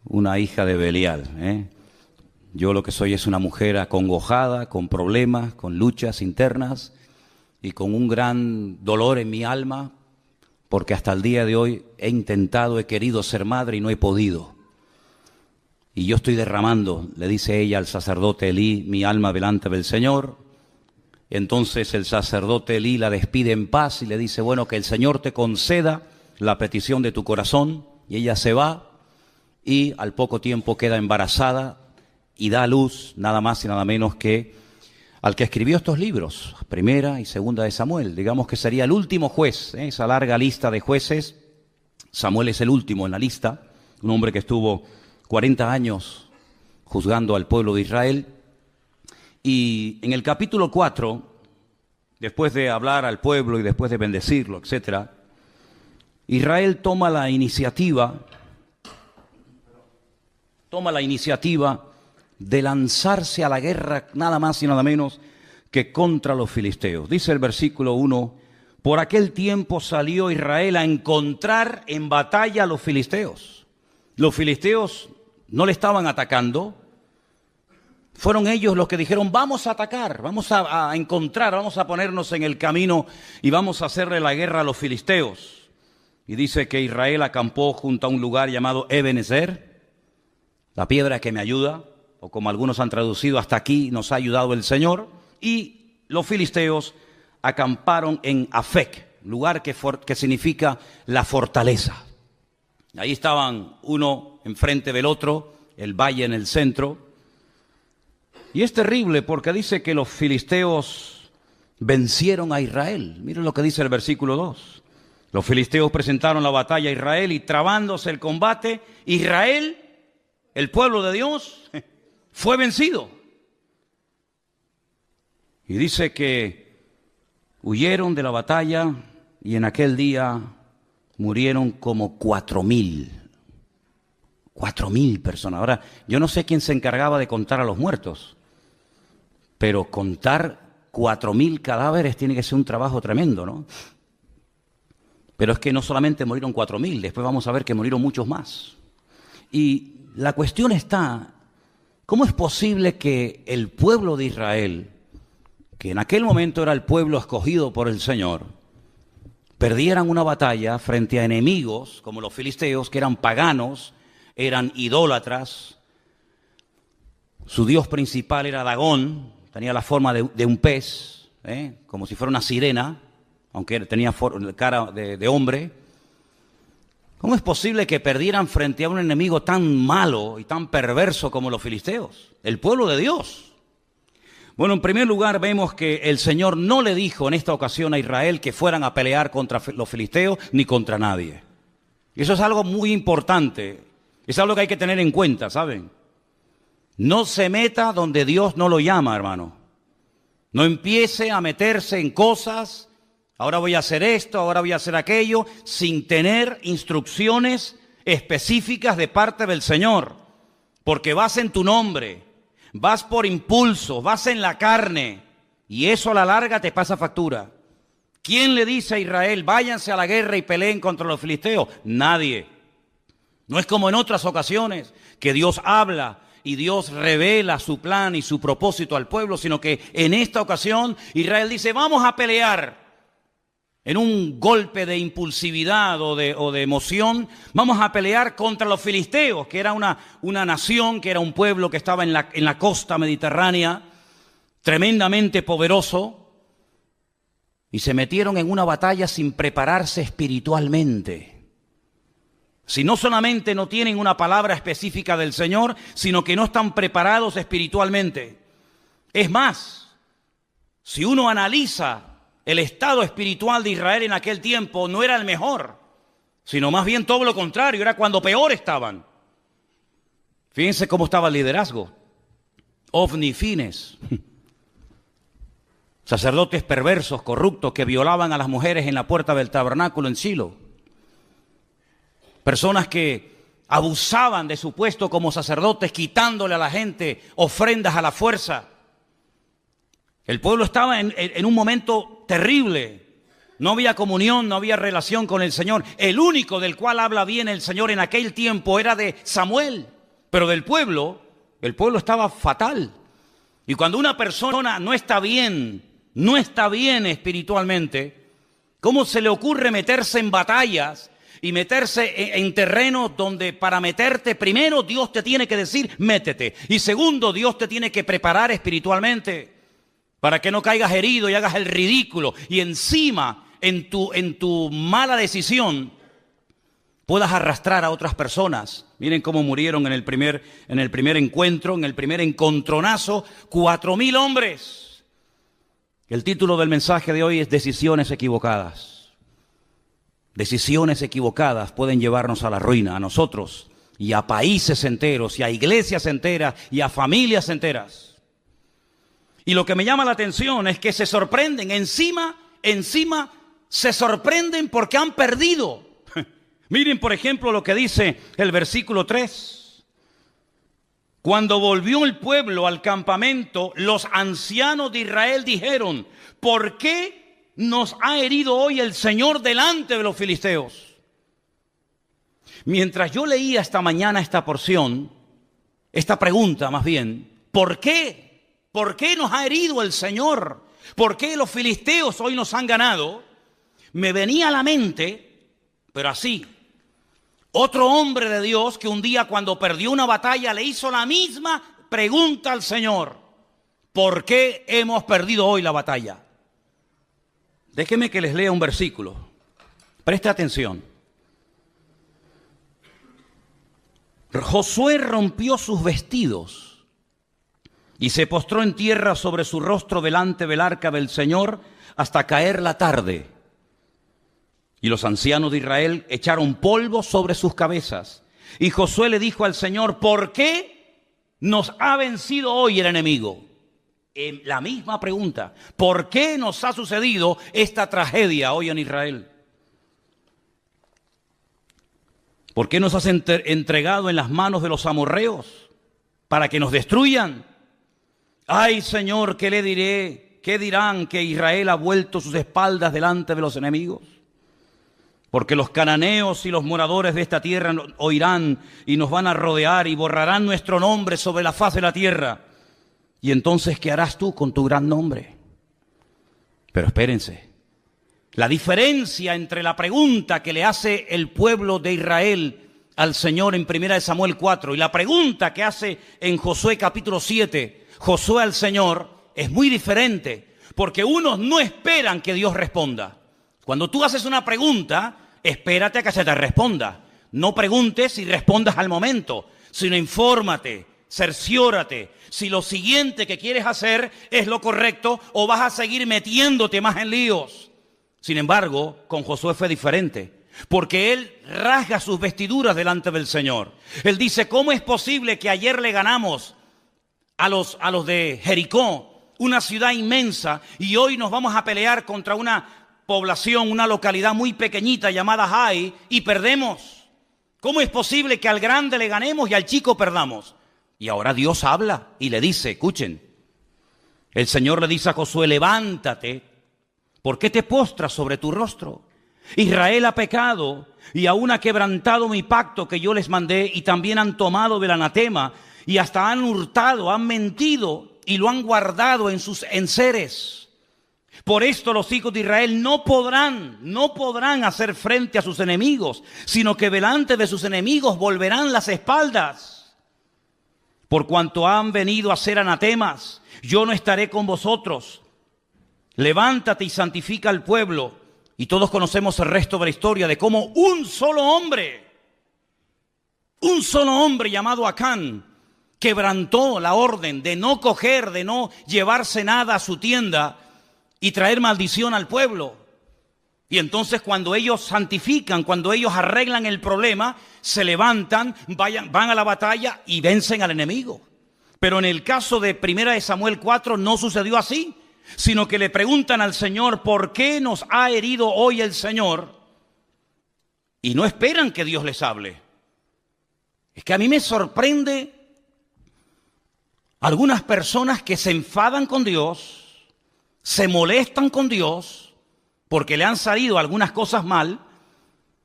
una hija de Belial, ¿eh? Yo lo que soy es una mujer acongojada, con problemas, con luchas internas y con un gran dolor en mi alma, porque hasta el día de hoy he querido ser madre y no he podido. Y yo estoy derramando, le dice ella al sacerdote Elí, mi alma delante del Señor. Entonces el sacerdote Elí la despide en paz y le dice, bueno, que el Señor te conceda la petición de tu corazón. Y ella se va y al poco tiempo queda embarazada y da a luz nada más y nada menos que al que escribió estos libros, Primera y Segunda de Samuel. Digamos que sería el último juez, esa larga lista de jueces. Samuel es el último en la lista, un hombre que estuvo 40 años juzgando al pueblo de Israel. Y en el capítulo 4, después de hablar al pueblo y después de bendecirlo, etcétera, Israel toma la iniciativa de lanzarse a la guerra nada más y nada menos que contra los filisteos. Dice el versículo 1, por aquel tiempo salió Israel a encontrar en batalla a los filisteos. Los filisteos no le estaban atacando, fueron ellos los que dijeron, vamos a atacar, vamos a encontrar, vamos a ponernos en el camino y vamos a hacerle la guerra a los filisteos. Y dice que Israel acampó junto a un lugar llamado Ebenezer, la piedra que me ayuda, o como algunos han traducido, hasta aquí nos ha ayudado el Señor. Y los filisteos acamparon en Afec, lugar que significa la fortaleza. Ahí estaban uno enfrente del otro, el valle en el centro. Y es terrible porque dice que los filisteos vencieron a Israel. Miren lo que dice el versículo 2. Los filisteos presentaron la batalla a Israel y trabándose el combate, Israel, el pueblo de Dios, fue vencido. Y dice que huyeron de la batalla y en aquel día murieron como 4,000. 4,000 personas. Ahora, yo no sé quién se encargaba de contar a los muertos, pero contar 4,000 cadáveres tiene que ser un trabajo tremendo, ¿no? Pero es que no solamente murieron 4,000, después vamos a ver que murieron muchos más. Y la cuestión está, ¿cómo es posible que el pueblo de Israel, que en aquel momento era el pueblo escogido por el Señor, perdieran una batalla frente a enemigos como los filisteos, que eran paganos, eran idólatras? Su dios principal era Dagón, tenía la forma de un pez, como si fuera una sirena, aunque tenía cara de hombre. ¿Cómo es posible que perdieran frente a un enemigo tan malo y tan perverso como los filisteos, el pueblo de Dios? Bueno, en primer lugar vemos que el Señor no le dijo en esta ocasión a Israel que fueran a pelear contra los filisteos ni contra nadie. Y eso es algo muy importante, es algo que hay que tener en cuenta, ¿saben? No se meta donde Dios no lo llama, hermano. No empiece a meterse en cosas. Ahora voy a hacer esto, ahora voy a hacer aquello, sin tener instrucciones específicas de parte del Señor. Porque vas en tu nombre, vas por impulso, vas en la carne, y eso a la larga te pasa factura. ¿Quién le dice a Israel, váyanse a la guerra y peleen contra los filisteos? Nadie. No es como en otras ocasiones, que Dios habla y Dios revela su plan y su propósito al pueblo, sino que en esta ocasión Israel dice, vamos a pelear. En un golpe de impulsividad o de emoción, vamos a pelear contra los filisteos, que era una nación, que era un pueblo que estaba en la costa mediterránea, tremendamente poderoso, y se metieron en una batalla sin prepararse espiritualmente. Si no solamente no tienen una palabra específica del Señor, sino que no están preparados espiritualmente. Es más, si uno analiza el estado espiritual de Israel en aquel tiempo, no era el mejor, sino más bien todo lo contrario, era cuando peor estaban. Fíjense cómo estaba el liderazgo. Ofni y Fines, sacerdotes perversos, corruptos, que violaban a las mujeres en la puerta del tabernáculo en Silo. Personas que abusaban de su puesto como sacerdotes, quitándole a la gente ofrendas a la fuerza. El pueblo estaba en un momento terrible. No había comunión, no había relación con el Señor. El único del cual habla bien el Señor en aquel tiempo era de Samuel. Pero del pueblo, el pueblo estaba fatal. Y cuando una persona no está bien espiritualmente, ¿cómo se le ocurre meterse en batallas y meterse en terrenos donde para meterte, primero Dios te tiene que decir, métete. Y segundo, Dios te tiene que preparar espiritualmente para que no caigas herido y hagas el ridículo. Y encima, en tu mala decisión, puedas arrastrar a otras personas. Miren cómo murieron en el primer encuentro, en el primer encontronazo, 4.000 hombres. El título del mensaje de hoy es Decisiones equivocadas. Decisiones equivocadas pueden llevarnos a la ruina, a nosotros, y a países enteros, y a iglesias enteras, y a familias enteras. Y lo que me llama la atención es que se sorprenden, encima se sorprenden porque han perdido. Miren, por ejemplo, lo que dice el versículo 3. Cuando volvió el pueblo al campamento, los ancianos de Israel dijeron, ¿por qué nos ha herido hoy el Señor delante de los filisteos? Mientras yo leía esta mañana esta porción, esta pregunta más bien, ¿por qué? ¿Por qué nos ha herido el Señor? ¿Por qué los filisteos hoy nos han ganado? Me venía a la mente, pero así, otro hombre de Dios que un día cuando perdió una batalla le hizo la misma pregunta al Señor. ¿Por qué hemos perdido hoy la batalla? Déjenme que les lea un versículo. Preste atención. Josué rompió sus vestidos y se postró en tierra sobre su rostro delante del arca del Señor hasta caer la tarde. Y los ancianos de Israel echaron polvo sobre sus cabezas. Y Josué le dijo al Señor, ¿por qué nos ha vencido hoy el enemigo? La misma pregunta, ¿por qué nos ha sucedido esta tragedia hoy en Israel? ¿Por qué nos has entregado en las manos de los amorreos para que nos destruyan? Ay, Señor, ¿qué le diré? ¿Qué dirán que Israel ha vuelto sus espaldas delante de los enemigos? Porque los cananeos y los moradores de esta tierra oirán y nos van a rodear y borrarán nuestro nombre sobre la faz de la tierra. Y entonces, ¿qué harás tú con tu gran nombre? Pero espérense. La diferencia entre la pregunta que le hace el pueblo de Israel al Señor en 1 Samuel 4 y la pregunta que hace en Josué capítulo 7, Josué al Señor, es muy diferente. Porque unos no esperan que Dios responda. Cuando tú haces una pregunta, espérate a que se te responda. No preguntes y respondas al momento, sino infórmate, cerciórate si lo siguiente que quieres hacer es lo correcto o vas a seguir metiéndote más en líos. Sin embargo, con Josué fue diferente, porque él rasga sus vestiduras delante del Señor. Él dice, ¿cómo es posible que ayer le ganamos a los de Jericó, una ciudad inmensa, y hoy nos vamos a pelear contra una población, una localidad muy pequeñita llamada Jai, y perdemos? ¿Cómo es posible que al grande le ganemos y al chico perdamos? Y ahora Dios habla y le dice, escuchen, el Señor le dice a Josué, levántate, ¿por qué te postras sobre tu rostro? Israel ha pecado y aún ha quebrantado mi pacto que yo les mandé, y también han tomado del anatema y hasta han hurtado, han mentido y lo han guardado en sus enseres. Por esto los hijos de Israel no podrán hacer frente a sus enemigos, sino que delante de sus enemigos volverán las espaldas. Por cuanto han venido a ser anatemas, yo no estaré con vosotros. Levántate y santifica al pueblo. Y todos conocemos el resto de la historia de cómo un solo hombre llamado Acán, quebrantó la orden de no coger, de no llevarse nada a su tienda y traer maldición al pueblo. Y entonces cuando ellos santifican, cuando ellos arreglan el problema, se levantan, van a la batalla y vencen al enemigo. Pero en el caso de 1 Samuel 4 no sucedió así, sino que le preguntan al Señor, ¿por qué nos ha herido hoy el Señor? Y no esperan que Dios les hable. Es que a mí me sorprende algunas personas que se enfadan con Dios, se molestan con Dios porque le han salido algunas cosas mal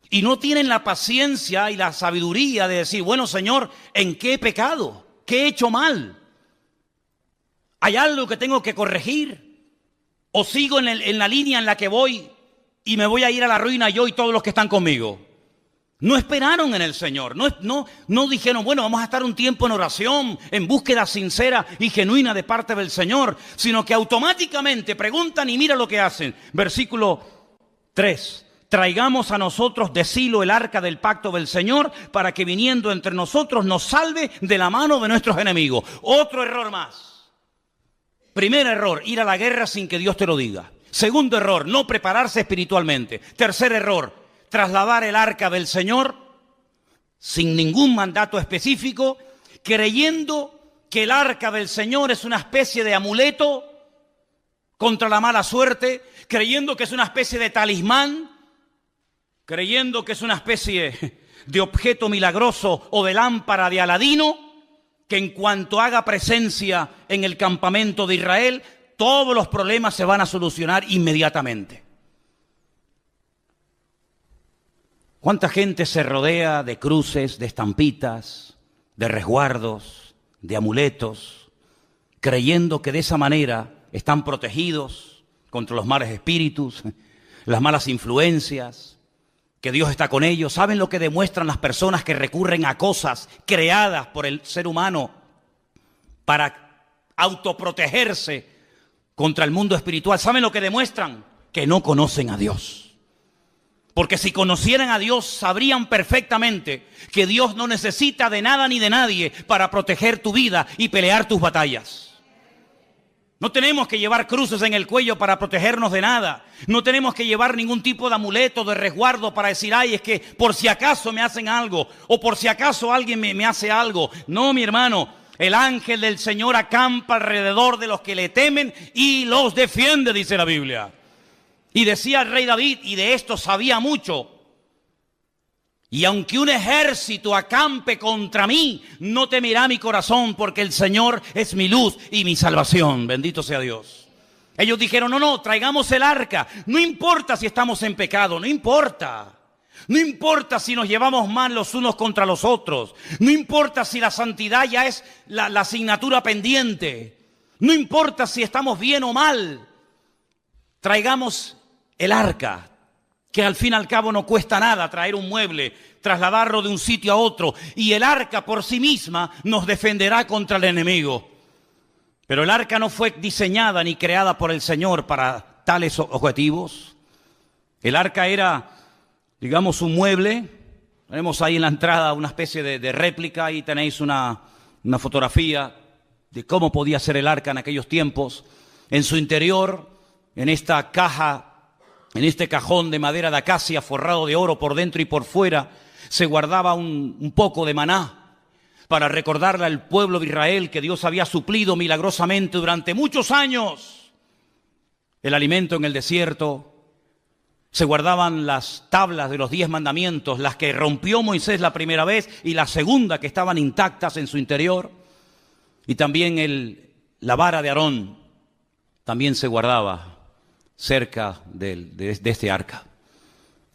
y no tienen la paciencia y la sabiduría de decir, bueno, Señor, ¿en qué he pecado? ¿Qué he hecho mal? ¿Hay algo que tengo que corregir? ¿O sigo en la línea en la que voy y me voy a ir a la ruina yo y todos los que están conmigo? No esperaron en el Señor, no dijeron, bueno, vamos a estar un tiempo en oración, en búsqueda sincera y genuina de parte del Señor, sino que automáticamente preguntan y mira lo que hacen. Versículo 3, traigamos a nosotros de Silo el arca del pacto del Señor para que viniendo entre nosotros nos salve de la mano de nuestros enemigos. Otro error más. Primer error, ir a la guerra sin que Dios te lo diga. Segundo error, no prepararse espiritualmente. Tercer error, trasladar el arca del Señor sin ningún mandato específico, creyendo que el arca del Señor es una especie de amuleto contra la mala suerte, creyendo que es una especie de talismán, creyendo que es una especie de objeto milagroso o de lámpara de Aladino, que en cuanto haga presencia en el campamento de Israel, todos los problemas se van a solucionar inmediatamente. ¿Cuánta gente se rodea de cruces, de estampitas, de resguardos, de amuletos, creyendo que de esa manera están protegidos contra los malos espíritus, las malas influencias, que Dios está con ellos? ¿Saben lo que demuestran las personas que recurren a cosas creadas por el ser humano para autoprotegerse contra el mundo espiritual? ¿Saben lo que demuestran? Que no conocen a Dios. Porque si conocieran a Dios, sabrían perfectamente que Dios no necesita de nada ni de nadie para proteger tu vida y pelear tus batallas. No tenemos que llevar cruces en el cuello para protegernos de nada. No tenemos que llevar ningún tipo de amuleto, de resguardo para decir, ay, es que por si acaso me hacen algo, o por si acaso alguien me hace algo. No, mi hermano, el ángel del Señor acampa alrededor de los que le temen y los defiende, dice la Biblia. Y decía el rey David, y de esto sabía mucho, y aunque un ejército acampe contra mí, no temerá mi corazón, porque el Señor es mi luz y mi salvación. Bendito sea Dios. Ellos dijeron, no, traigamos el arca. No importa si estamos en pecado, no importa. No importa si nos llevamos mal los unos contra los otros. No importa si la santidad ya es la asignatura pendiente. No importa si estamos bien o mal. Traigamos el arca, que al fin y al cabo no cuesta nada traer un mueble, trasladarlo de un sitio a otro, y el arca por sí misma nos defenderá contra el enemigo. Pero el arca no fue diseñada ni creada por el Señor para tales objetivos. El arca era, digamos, un mueble. Tenemos ahí en la entrada una especie de réplica, ahí tenéis una fotografía de cómo podía ser el arca en aquellos tiempos. En su interior, en esta caja, en este cajón de madera de acacia forrado de oro por dentro y por fuera, se guardaba un poco de maná para recordarle al pueblo de Israel que Dios había suplido milagrosamente durante muchos años el alimento en el desierto. Se guardaban las tablas de los 10 mandamientos, las que rompió Moisés la primera vez y la segunda, que estaban intactas en su interior. Y también la vara de Aarón también se guardaba cerca de este arca.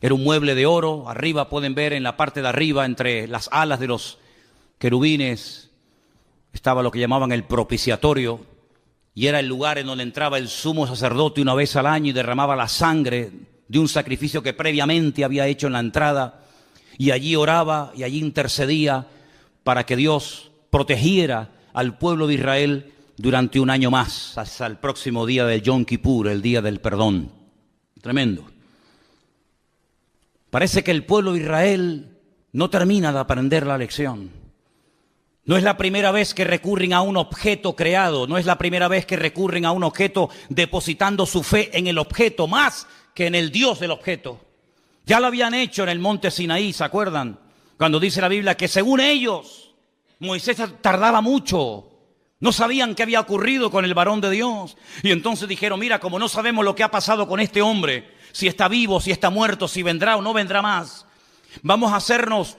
Era un mueble de oro. Arriba pueden ver, en la parte de arriba, entre las alas de los querubines, estaba lo que llamaban el propiciatorio, y era el lugar en donde entraba el sumo sacerdote una vez al año y derramaba la sangre de un sacrificio que previamente había hecho en la entrada, y allí oraba y allí intercedía para que Dios protegiera al pueblo de Israel durante un año más, hasta el próximo día del Yom Kippur, el día del perdón. Tremendo. Parece que el pueblo de Israel no termina de aprender la lección. No es la primera vez que recurren a un objeto creado, no es la primera vez que recurren a un objeto depositando su fe en el objeto más que en el Dios del objeto. Ya lo habían hecho en el monte Sinaí, ¿se acuerdan? Cuando dice la Biblia que según ellos, Moisés tardaba mucho. No sabían qué había ocurrido con el varón de Dios. Y entonces dijeron, mira, como no sabemos lo que ha pasado con este hombre, si está vivo, si está muerto, si vendrá o no vendrá más, vamos a hacernos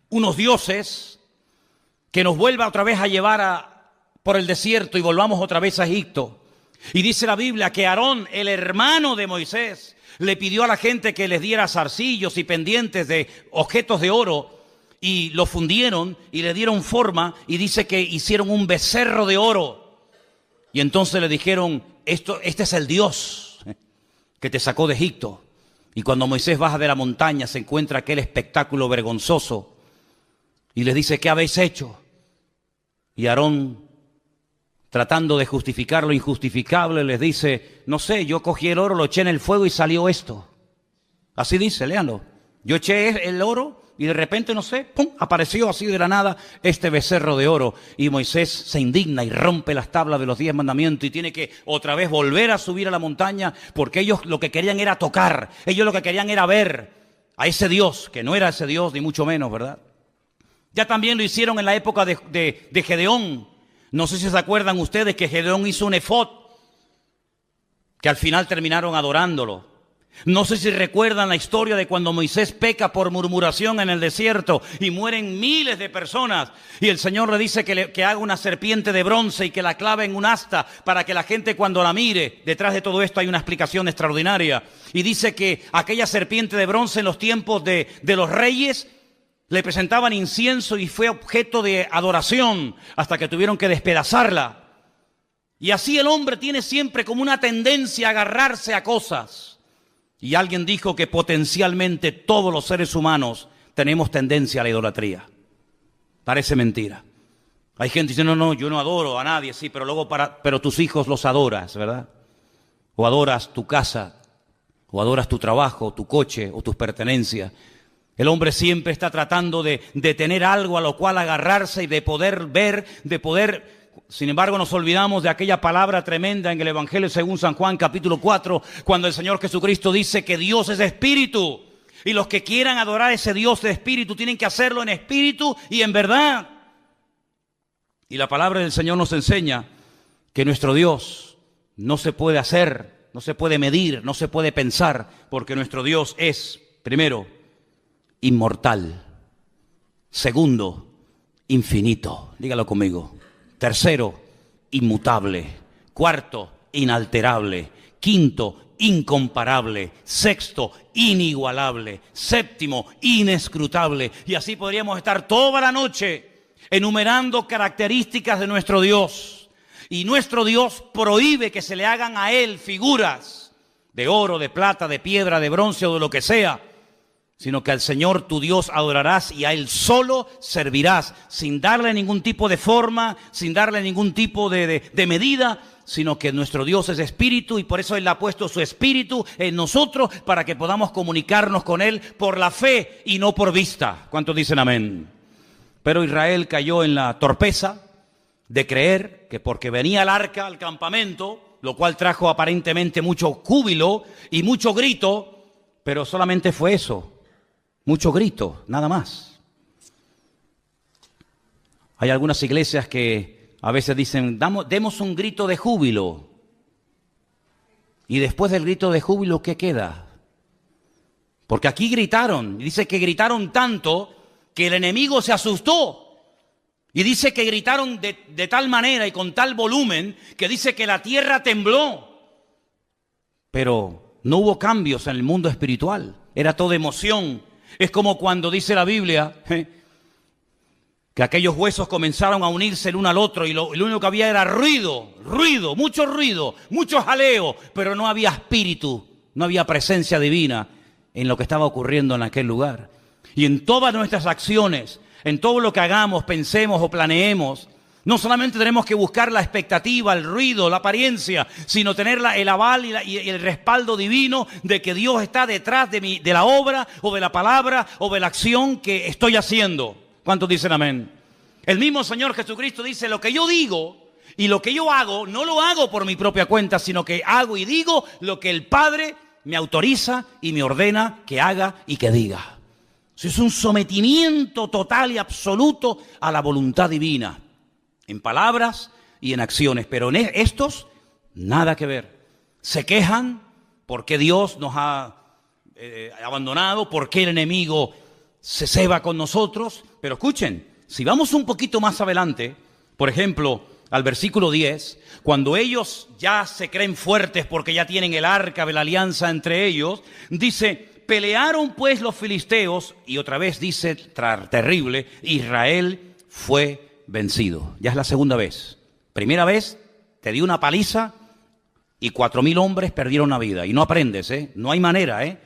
unos dioses que nos vuelva otra vez a llevar por el desierto y volvamos otra vez a Egipto. Y dice la Biblia que Aarón, el hermano de Moisés, Le pidió a la gente que les diera zarcillos y pendientes de objetos de oro y lo fundieron y le dieron forma y dice que hicieron un becerro de oro. Y entonces le dijeron, este es el Dios que te sacó de Egipto. Y cuando Moisés baja de la montaña se encuentra aquel espectáculo vergonzoso y les dice, ¿qué habéis hecho? Y Aarón, tratando de justificar lo injustificable, les dice, no sé, yo cogí el oro, lo eché en el fuego y salió esto. Así dice, léanlo. Yo eché el oro y de repente, no sé, ¡pum!, apareció así de la nada este becerro de oro. Y Moisés se indigna y rompe las tablas de los 10 mandamientos y tiene que otra vez volver a subir a la montaña, porque ellos lo que querían era tocar, ellos lo que querían era ver a ese Dios, que no era ese Dios ni mucho menos, ¿verdad? Ya también lo hicieron en la época de Gedeón. No sé si se acuerdan ustedes que Gedeón hizo un efod, que al final terminaron adorándolo. No sé si recuerdan la historia de cuando Moisés peca por murmuración en el desierto y mueren miles de personas. Y el Señor le dice que haga una serpiente de bronce y que la clave en un asta para que la gente cuando la mire, detrás de todo esto hay una explicación extraordinaria. Y dice que aquella serpiente de bronce en los tiempos de los reyes le presentaban incienso y fue objeto de adoración hasta que tuvieron que despedazarla. Y así el hombre tiene siempre como una tendencia a agarrarse a cosas. Y alguien dijo que potencialmente todos los seres humanos tenemos tendencia a la idolatría. Parece mentira. Hay gente que dice, no, yo no adoro a nadie, sí, pero luego pero tus hijos los adoras, ¿verdad? O adoras tu casa, o adoras tu trabajo, tu coche, o tus pertenencias. El hombre siempre está tratando de tener algo a lo cual agarrarse y de poder ver, de poder... Sin embargo, nos olvidamos de aquella palabra tremenda en el Evangelio según San Juan, capítulo 4, cuando el Señor Jesucristo dice que Dios es espíritu. Y los que quieran adorar a ese Dios de espíritu tienen que hacerlo en espíritu y en verdad. Y la palabra del Señor nos enseña que nuestro Dios no se puede hacer, no se puede medir, no se puede pensar, porque nuestro Dios es, primero, inmortal. Segundo, infinito. Dígalo conmigo. Tercero, inmutable. Cuarto, inalterable. Quinto, incomparable. Sexto, inigualable. Séptimo, inescrutable. Y así podríamos estar toda la noche enumerando características de nuestro Dios. Y nuestro Dios prohíbe que se le hagan a Él figuras de oro, de plata, de piedra, de bronce o de lo que sea, sino que al Señor tu Dios adorarás y a Él solo servirás, sin darle ningún tipo de forma, sin darle ningún tipo de medida, sino que nuestro Dios es espíritu y por eso Él ha puesto su espíritu en nosotros para que podamos comunicarnos con Él por la fe y no por vista. ¿Cuántos dicen amén? Pero Israel cayó en la torpeza de creer que porque venía el arca al campamento, lo cual trajo aparentemente mucho júbilo y mucho grito, pero solamente fue eso. Mucho grito, nada más. Hay algunas iglesias que a veces dicen, demos un grito de júbilo. Y después del grito de júbilo, ¿qué queda? Porque aquí gritaron, y dice que gritaron tanto que el enemigo se asustó. Y dice que gritaron de tal manera y con tal volumen que dice que la tierra tembló. Pero no hubo cambios en el mundo espiritual, era todo emoción. Es como cuando dice la Biblia que aquellos huesos comenzaron a unirse el uno al otro y lo único que había era ruido, mucho jaleo, pero no había espíritu, no había presencia divina en lo que estaba ocurriendo en aquel lugar. Y en todas nuestras acciones, en todo lo que hagamos, pensemos o planeemos, no solamente tenemos que buscar la expectativa, el ruido, la apariencia, sino tener el aval y el respaldo divino de que Dios está detrás de la obra o de la palabra o de la acción que estoy haciendo. ¿Cuántos dicen amén? El mismo Señor Jesucristo dice, lo que yo digo y lo que yo hago, no lo hago por mi propia cuenta, sino que hago y digo lo que el Padre me autoriza y me ordena que haga y que diga. Eso es un sometimiento total y absoluto a la voluntad divina. En palabras y en acciones, pero en estos nada que ver. Se quejan porque Dios nos ha abandonado, porque el enemigo se ceba con nosotros. Pero escuchen, si vamos un poquito más adelante, por ejemplo, al versículo 10, cuando ellos ya se creen fuertes porque ya tienen el arca de la alianza entre ellos, dice: pelearon pues los filisteos, y otra vez dice, terrible, Israel fue vencido. Ya es la segunda vez. Primera vez te dio una paliza y 4.000 hombres perdieron la vida. Y no aprendes, no hay manera,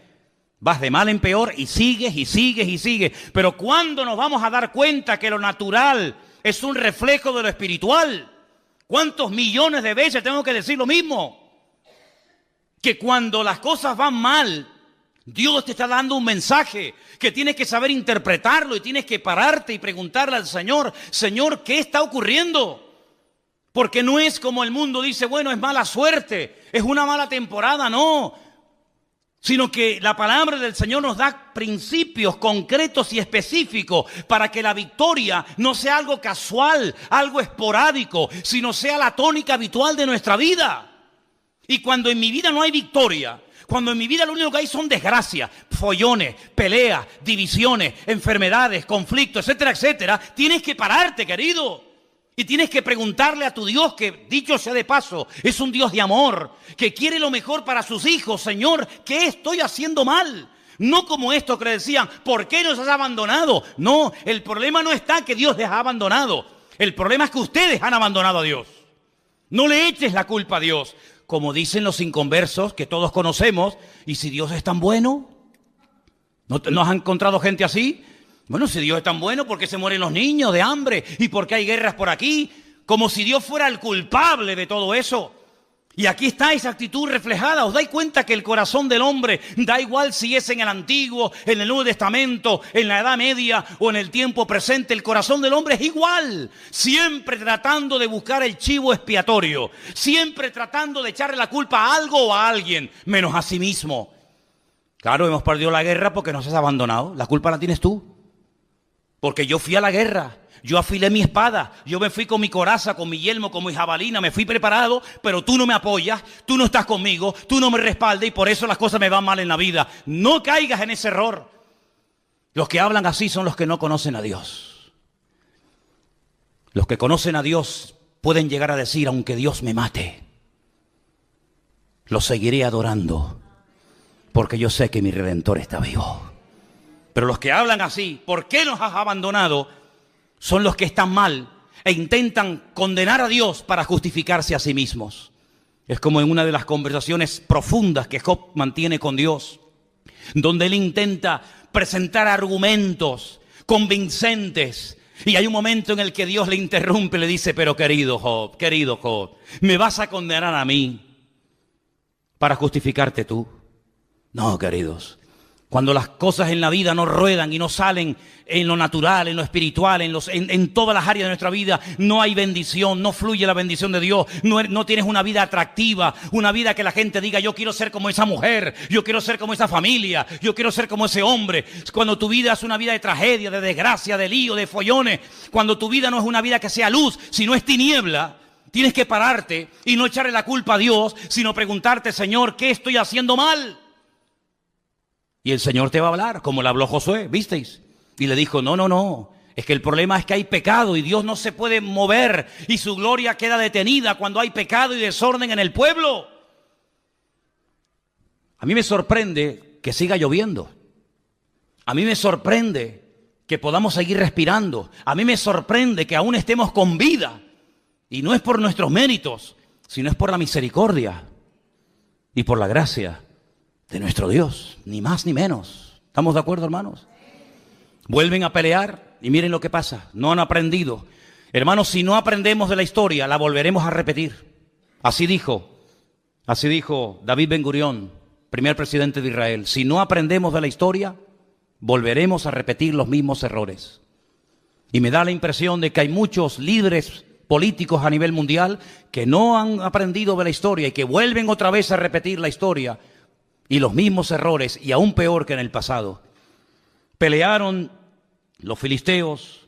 vas de mal en peor y sigues y sigues y sigues. Pero ¿cuándo nos vamos a dar cuenta que lo natural es un reflejo de lo espiritual? ¿Cuántos millones de veces tengo que decir lo mismo? Que cuando las cosas van mal, Dios te está dando un mensaje que tienes que saber interpretarlo y tienes que pararte y preguntarle al Señor: Señor, ¿qué está ocurriendo? Porque no es como el mundo dice: bueno, es mala suerte, es una mala temporada. No, sino que la palabra del Señor nos da principios concretos y específicos para que la victoria no sea algo casual, algo esporádico, sino sea la tónica habitual de nuestra vida. Y cuando en mi vida no hay victoria, cuando en mi vida lo único que hay son desgracias, follones, peleas, divisiones, enfermedades, conflictos, etcétera, etcétera, tienes que pararte, querido. Y tienes que preguntarle a tu Dios, que dicho sea de paso, es un Dios de amor, que quiere lo mejor para sus hijos. Señor, ¿qué estoy haciendo mal? No como esto que le decían: ¿por qué nos has abandonado? No, el problema no está que Dios les ha abandonado. El problema es que ustedes han abandonado a Dios. No le eches la culpa a Dios. Como dicen los inconversos que todos conocemos: ¿y si Dios es tan bueno? ¿No has encontrado gente así? Bueno, si Dios es tan bueno, ¿por qué se mueren los niños de hambre? ¿Y por qué hay guerras por aquí? Como si Dios fuera el culpable de todo eso. Y aquí está esa actitud reflejada. ¿Os dais cuenta que el corazón del hombre, da igual si es en el Antiguo, en el Nuevo Testamento, en la Edad Media o en el tiempo presente, el corazón del hombre es igual? Siempre tratando de buscar el chivo expiatorio, siempre tratando de echarle la culpa a algo o a alguien, menos a sí mismo. Claro, hemos perdido la guerra porque nos has abandonado. La culpa la tienes tú. Porque yo fui a la guerra, yo afilé mi espada, yo me fui con mi coraza, con mi yelmo, con mi jabalina, me fui preparado, pero tú no me apoyas, tú no estás conmigo, tú no me respaldas y por eso las cosas me van mal en la vida. No caigas en ese error. Los que hablan así son los que no conocen a Dios. Los que conocen a Dios pueden llegar a decir: aunque Dios me mate, lo seguiré adorando, porque yo sé que mi Redentor está vivo. Pero los que hablan así: ¿por qué nos has abandonado?, son los que están mal e intentan condenar a Dios para justificarse a sí mismos. Es como en una de las conversaciones profundas que Job mantiene con Dios, donde él intenta presentar argumentos convincentes, y hay un momento en el que Dios le interrumpe y le dice: pero querido Job, ¿me vas a condenar a mí para justificarte tú? No, queridos. Cuando las cosas en la vida no ruedan y no salen en lo natural, en lo espiritual, en todas las áreas de nuestra vida, no hay bendición, no fluye la bendición de Dios, no tienes una vida atractiva, una vida que la gente diga: yo quiero ser como esa mujer, yo quiero ser como esa familia, yo quiero ser como ese hombre. Cuando tu vida es una vida de tragedia, de desgracia, de lío, de follones, cuando tu vida no es una vida que sea luz, sino es tiniebla, tienes que pararte y no echarle la culpa a Dios, sino preguntarte: Señor, ¿qué estoy haciendo mal? Y el Señor te va a hablar, como le habló Josué, ¿visteis? Y le dijo: no, es que el problema es que hay pecado y Dios no se puede mover y su gloria queda detenida cuando hay pecado y desorden en el pueblo. A mí me sorprende que siga lloviendo. A mí me sorprende que podamos seguir respirando. A mí me sorprende que aún estemos con vida. Y no es por nuestros méritos, sino es por la misericordia y por la gracia de nuestro Dios, ni más ni menos. ¿Estamos de acuerdo, hermanos? Vuelven a pelear y miren lo que pasa. No han aprendido. Hermanos, si no aprendemos de la historia, la volveremos a repetir. Así dijo David Ben-Gurión, primer presidente de Israel: si no aprendemos de la historia, volveremos a repetir los mismos errores. Y me da la impresión de que hay muchos líderes políticos a nivel mundial que no han aprendido de la historia y que vuelven otra vez a repetir la historia y los mismos errores, y aún peor que en el pasado. Pelearon los filisteos,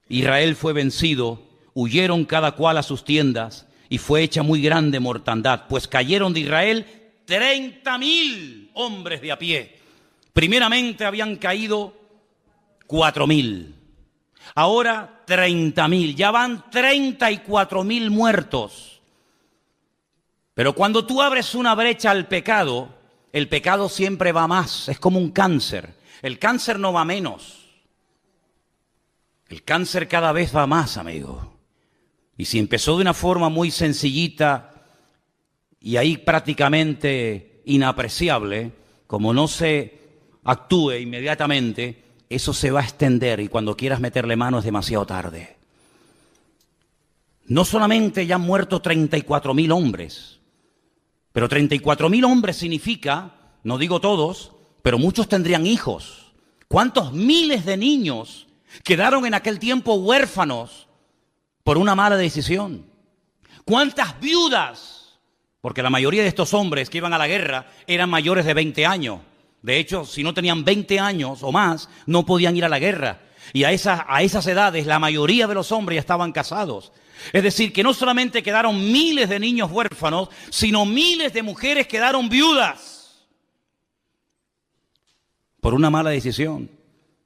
Israel fue vencido, huyeron cada cual a sus tiendas y fue hecha muy grande mortandad, pues cayeron de Israel 30.000 hombres de a pie. Primeramente habían caído 4.000. Ahora 30.000, ya van 34.000 muertos. Pero cuando tú abres una brecha al pecado, el pecado siempre va más, es como un cáncer. El cáncer no va menos. El cáncer cada vez va más, amigo. Y si empezó de una forma muy sencillita y ahí prácticamente inapreciable, como no se actúe inmediatamente, eso se va a extender y cuando quieras meterle mano es demasiado tarde. No solamente ya han muerto 34.000 hombres, pero 34.000 hombres significa, no digo todos, pero muchos tendrían hijos. ¿Cuántos miles de niños quedaron en aquel tiempo huérfanos por una mala decisión? ¿Cuántas viudas? Porque la mayoría de estos hombres que iban a la guerra eran mayores de 20 años. De hecho, si no tenían 20 años o más, no podían ir a la guerra. Y a esas edades, la mayoría de los hombres ya estaban casados. Es decir, que no solamente quedaron miles de niños huérfanos, sino miles de mujeres quedaron viudas por una mala decisión.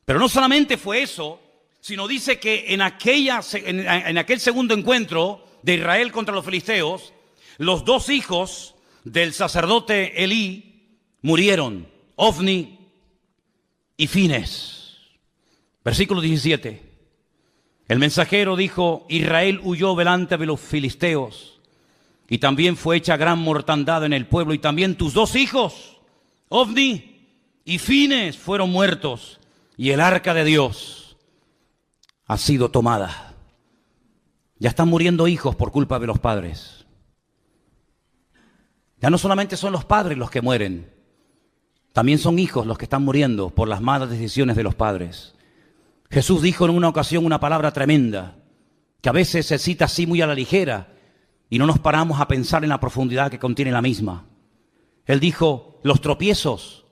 Pero no solamente fue eso, sino dice que en aquel segundo encuentro de Israel contra los filisteos, los dos hijos del sacerdote Elí murieron, Ofni y Fines. Versículo 17. El mensajero dijo: Israel huyó delante de los filisteos, y también fue hecha gran mortandad en el pueblo, y también tus dos hijos, Ofni y Fines, fueron muertos, y el arca de Dios ha sido tomada. Ya están muriendo hijos por culpa de los padres. Ya no solamente son los padres los que mueren, también son hijos los que están muriendo por las malas decisiones de los padres. Jesús dijo en una ocasión una palabra tremenda, que a veces se cita así muy a la ligera y no nos paramos a pensar en la profundidad que contiene la misma. Él dijo: los tropiezos,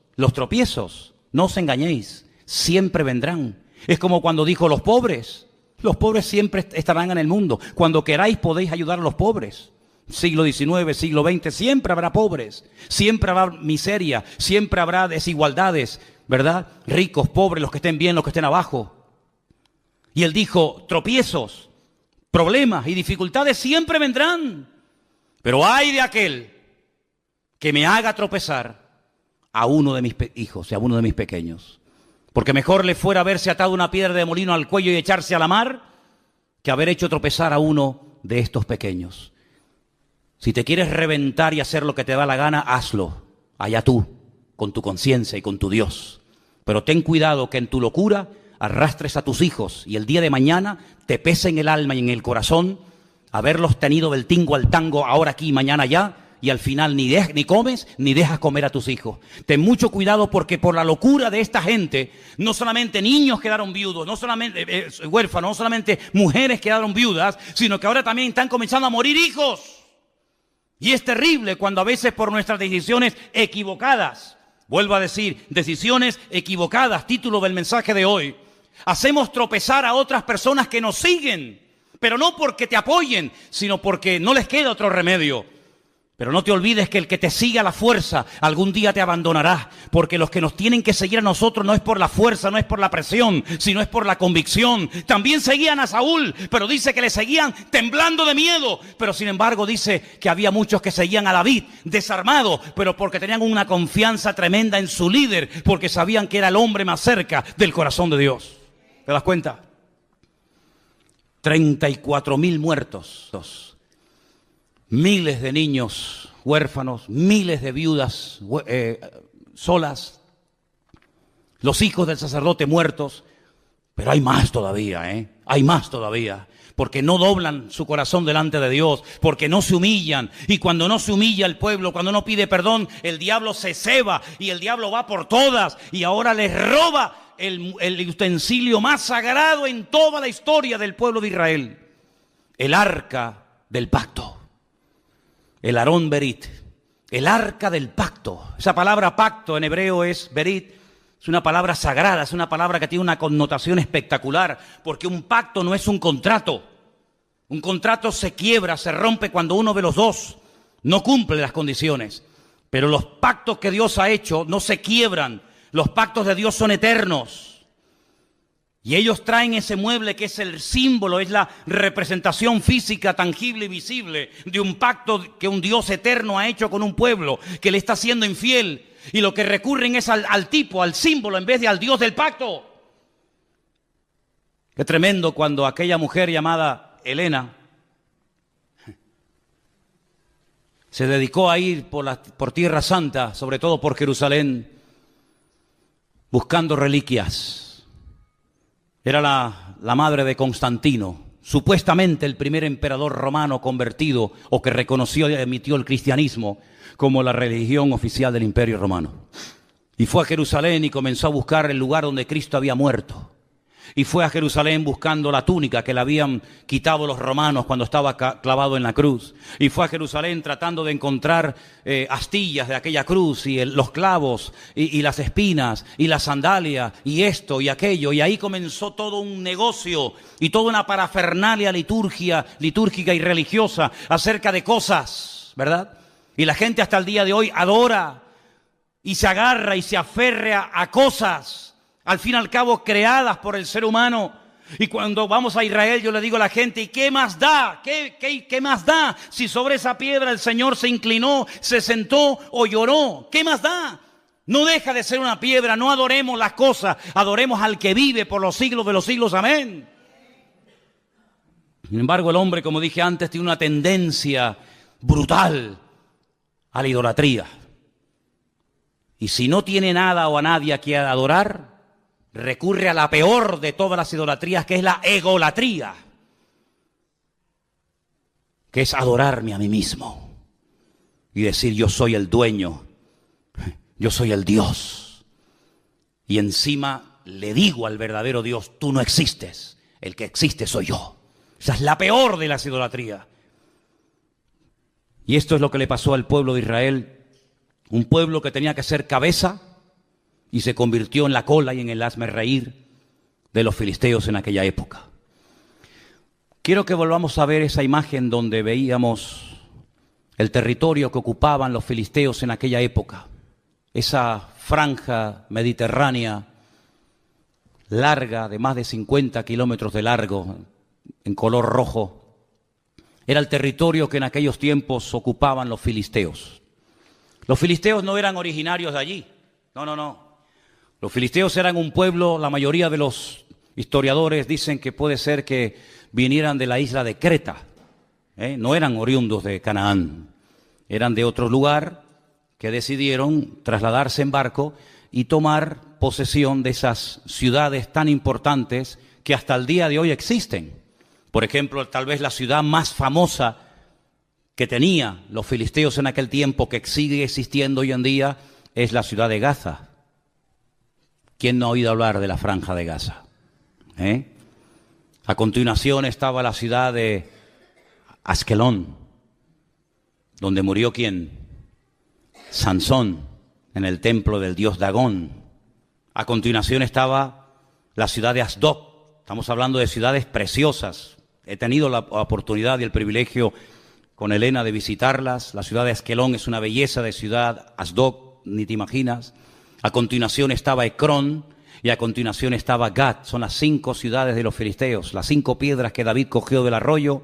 no os engañéis, siempre vendrán. Es como cuando dijo: los pobres siempre estarán en el mundo. Cuando queráis podéis ayudar a los pobres. Siglo XIX, siglo XX, siempre habrá pobres, siempre habrá miseria, siempre habrá desigualdades, ¿verdad? Ricos, pobres, los que estén bien, los que estén abajo. Y él dijo: tropiezos, problemas y dificultades siempre vendrán, pero ay de aquel que me haga tropezar a uno de mis hijos y a uno de mis pequeños. Porque mejor le fuera haberse atado una piedra de molino al cuello y echarse a la mar que haber hecho tropezar a uno de estos pequeños. Si te quieres reventar y hacer lo que te da la gana, hazlo, allá tú, con tu conciencia y con tu Dios. Pero ten cuidado que en tu locura arrastres a tus hijos y el día de mañana te pese en el alma y en el corazón haberlos tenido del tingo al tango, ahora aquí, mañana allá, y al final ni comes ni dejas comer a tus hijos. Ten mucho cuidado, porque por la locura de esta gente, no solamente niños quedaron viudos, no solamente huérfanos, no solamente mujeres quedaron viudas, sino que ahora también están comenzando a morir hijos. Y es terrible cuando a veces por nuestras decisiones equivocadas, vuelvo a decir, decisiones equivocadas, título del mensaje de hoy, hacemos tropezar a otras personas que nos siguen, pero no porque te apoyen, sino porque no les queda otro remedio. Pero no te olvides que el que te siga a la fuerza algún día te abandonará, porque los que nos tienen que seguir a nosotros no es por la fuerza, no es por la presión, sino es por la convicción. También seguían a Saúl, pero dice que le seguían temblando de miedo. Pero sin embargo dice que había muchos que seguían a David desarmado, pero porque tenían una confianza tremenda en su líder, porque sabían que era el hombre más cerca del corazón de Dios. ¿Te das cuenta? 34.000 muertos. Miles de niños huérfanos, miles de viudas solas, los hijos del sacerdote muertos, pero hay más todavía, hay más todavía, porque no doblan su corazón delante de Dios, porque no se humillan, y cuando no se humilla el pueblo, cuando no pide perdón, el diablo se ceba y el diablo va por todas y ahora les roba el utensilio más sagrado en toda la historia del pueblo de Israel, el arca del pacto. El Aarón Berit, el arca del pacto. Esa palabra pacto en hebreo es Berit, es una palabra sagrada, es una palabra que tiene una connotación espectacular, porque un pacto no es un contrato. Un contrato se quiebra, se rompe cuando uno de los dos no cumple las condiciones. Pero los pactos que Dios ha hecho no se quiebran, los pactos de Dios son eternos. Y ellos traen ese mueble que es el símbolo, es la representación física, tangible y visible de un pacto que un Dios eterno ha hecho con un pueblo que le está siendo infiel. Y lo que recurren es al tipo, al símbolo, en vez de al Dios del pacto. Qué tremendo cuando aquella mujer llamada Helena se dedicó a ir por Tierra Santa, sobre todo por Jerusalén, buscando reliquias. Era la madre de Constantino, supuestamente el primer emperador romano convertido o que reconoció y emitió el cristianismo como la religión oficial del Imperio Romano. Y fue a Jerusalén y comenzó a buscar el lugar donde Cristo había muerto. Y fue a Jerusalén buscando la túnica que le habían quitado los romanos cuando estaba clavado en la cruz. Y fue a Jerusalén tratando de encontrar astillas de aquella cruz y los clavos y las espinas y la sandalia y esto y aquello. Y ahí comenzó todo un negocio y toda una parafernalia litúrgica y religiosa acerca de cosas, ¿verdad? Y la gente hasta el día de hoy adora y se agarra y se aferra a cosas, al fin y al cabo creadas por el ser humano. Y cuando vamos a Israel yo le digo a la gente, ¿y qué más da? ¿Qué más da si sobre esa piedra el Señor se inclinó, se sentó o lloró? ¿Qué más da? No deja de ser una piedra, no adoremos las cosas, adoremos al que vive por los siglos de los siglos, amén. Sin embargo, el hombre, como dije antes, tiene una tendencia brutal a la idolatría. Y si no tiene nada o a nadie a quien adorar, recurre a la peor de todas las idolatrías, que es la egolatría, que es adorarme a mí mismo y decir yo soy el dueño, yo soy el Dios. Y encima le digo al verdadero Dios, tú no existes, el que existe soy yo. Esa es la peor de las idolatrías. Y esto es lo que le pasó al pueblo de Israel, un pueblo que tenía que ser cabeza, y se convirtió en la cola y en el hazmerreír de los filisteos en aquella época. Quiero que volvamos a ver esa imagen donde veíamos el territorio que ocupaban los filisteos en aquella época. Esa franja mediterránea larga, de más de 50 kilómetros de largo, en color rojo. Era el territorio que en aquellos tiempos ocupaban los filisteos. Los filisteos no eran originarios de allí. No. Los filisteos eran un pueblo, la mayoría de los historiadores dicen que puede ser que vinieran de la isla de Creta. No eran oriundos de Canaán, eran de otro lugar que decidieron trasladarse en barco y tomar posesión de esas ciudades tan importantes que hasta el día de hoy existen. Por ejemplo, tal vez la ciudad más famosa que tenía los filisteos en aquel tiempo, que sigue existiendo hoy en día, es la ciudad de Gaza. ¿Quién no ha oído hablar de la franja de Gaza? A continuación estaba la ciudad de Askelón, donde murió ¿quién? Sansón, en el templo del dios Dagón. A continuación estaba la ciudad de Asdod. Estamos hablando de ciudades preciosas. He tenido la oportunidad y el privilegio con Helena de visitarlas. La ciudad de Askelón es una belleza de ciudad, Asdod, ni te imaginas. A continuación estaba Ecrón y a continuación estaba Gat. Son las 5 ciudades de los filisteos. Las 5 piedras que David cogió del arroyo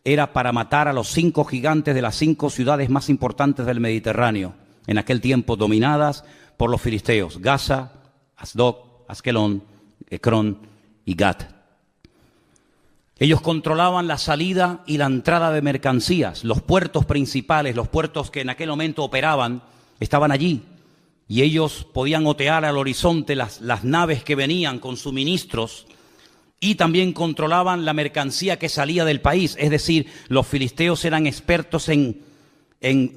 era para matar a los 5 gigantes de las 5 ciudades más importantes del Mediterráneo, en aquel tiempo dominadas por los filisteos: Gaza, Asdod, Askelón, Ecrón y Gat. Ellos controlaban la salida y la entrada de mercancías. Los puertos principales, los puertos que en aquel momento operaban, estaban allí. Y ellos podían otear al horizonte las naves que venían con suministros, y también controlaban la mercancía que salía del país. Es decir, los filisteos eran expertos en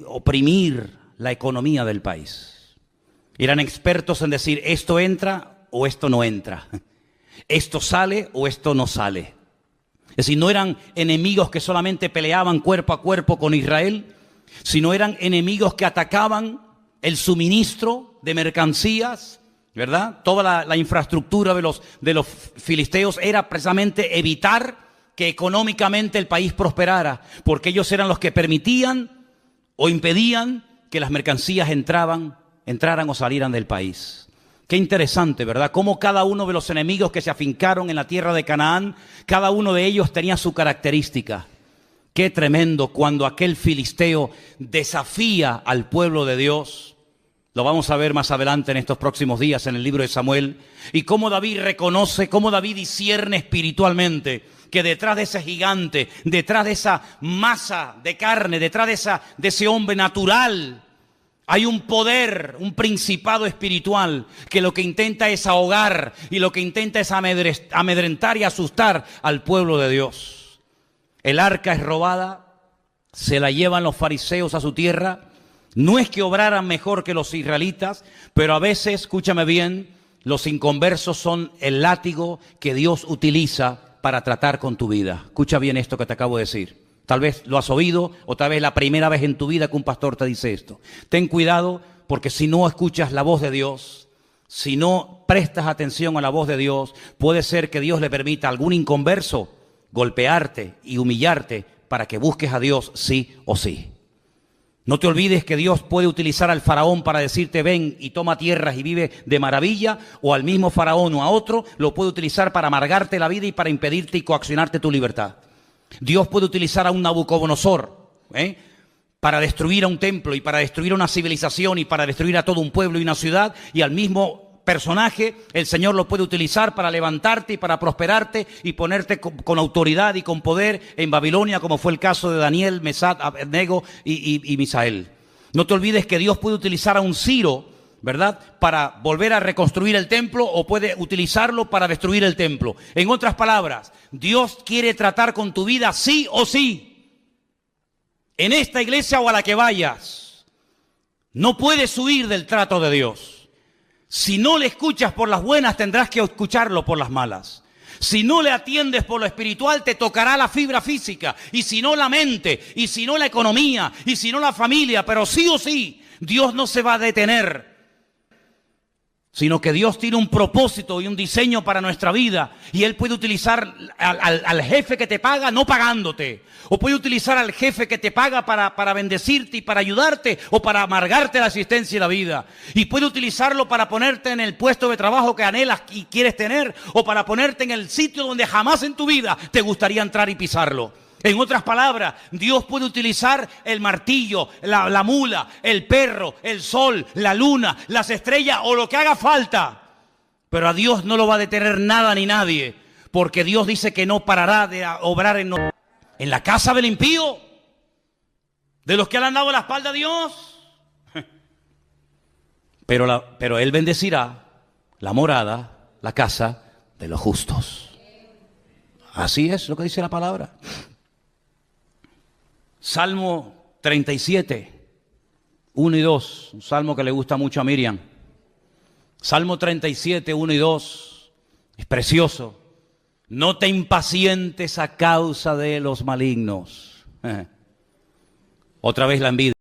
oprimir la economía del país. Eran expertos en decir, esto entra o esto no entra. Esto sale o esto no sale. Es decir, no eran enemigos que solamente peleaban cuerpo a cuerpo con Israel, sino eran enemigos que atacaban el suministro de mercancías, ¿verdad? Toda la infraestructura de los filisteos era precisamente evitar que económicamente el país prosperara, porque ellos eran los que permitían o impedían que las mercancías entraran o salieran del país. Qué interesante, ¿verdad? Cómo cada uno de los enemigos que se afincaron en la tierra de Canaán, cada uno de ellos tenía su característica. Qué tremendo cuando aquel filisteo desafía al pueblo de Dios. Lo vamos a ver más adelante en estos próximos días en el libro de Samuel. Y cómo David reconoce, cómo David discierne espiritualmente que detrás de ese gigante, detrás de esa masa de carne, detrás de ese hombre natural, hay un poder, un principado espiritual que lo que intenta es ahogar y lo que intenta es amedrentar y asustar al pueblo de Dios. El arca es robada, se la llevan los fariseos a su tierra. No es que obraran mejor que los israelitas, pero a veces, escúchame bien, los inconversos son el látigo que Dios utiliza para tratar con tu vida. Escucha bien esto que te acabo de decir. Tal vez lo has oído o tal vez la primera vez en tu vida que un pastor te dice esto. Ten cuidado porque si no escuchas la voz de Dios, si no prestas atención a la voz de Dios, puede ser que Dios le permita a algún inconverso golpearte y humillarte para que busques a Dios sí o sí. No te olvides que Dios puede utilizar al faraón para decirte ven y toma tierras y vive de maravilla, o al mismo faraón o a otro lo puede utilizar para amargarte la vida y para impedirte y coaccionarte tu libertad. Dios puede utilizar a un Nabucodonosor para destruir a un templo y para destruir una civilización y para destruir a todo un pueblo y una ciudad, y al mismo personaje el Señor lo puede utilizar para levantarte y para prosperarte y ponerte con autoridad y con poder en Babilonia, como fue el caso de Daniel, Mesac, Abednego y Misael. No te olvides que Dios puede utilizar a un Ciro, ¿verdad?, para volver a reconstruir el templo, o puede utilizarlo para destruir el templo. En otras palabras, Dios quiere tratar con tu vida sí o sí. En esta iglesia o a la que vayas, no puedes huir del trato de Dios. Si no le escuchas por las buenas, tendrás que escucharlo por las malas. Si no le atiendes por lo espiritual, te tocará la fibra física, y si no la mente, y si no la economía, y si no la familia, pero sí o sí, Dios no se va a detener, sino que Dios tiene un propósito y un diseño para nuestra vida, y Él puede utilizar al jefe que te paga no pagándote, o puede utilizar al jefe que te paga para bendecirte y para ayudarte, o para amargarte la existencia y la vida, y puede utilizarlo para ponerte en el puesto de trabajo que anhelas y quieres tener, o para ponerte en el sitio donde jamás en tu vida te gustaría entrar y pisarlo. En otras palabras, Dios puede utilizar el martillo, la mula, el perro, el sol, la luna, las estrellas o lo que haga falta. Pero a Dios no lo va a detener nada ni nadie, porque Dios dice que no parará de obrar en la casa del impío, de los que le han dado la espalda a Dios. Pero Él bendecirá la morada, la casa de los justos. Así es lo que dice la palabra. Salmo 37, 1 y 2, un salmo que le gusta mucho a Miriam. Salmo 37, 1 y 2, es precioso. No te impacientes a causa de los malignos. Otra vez la envidia.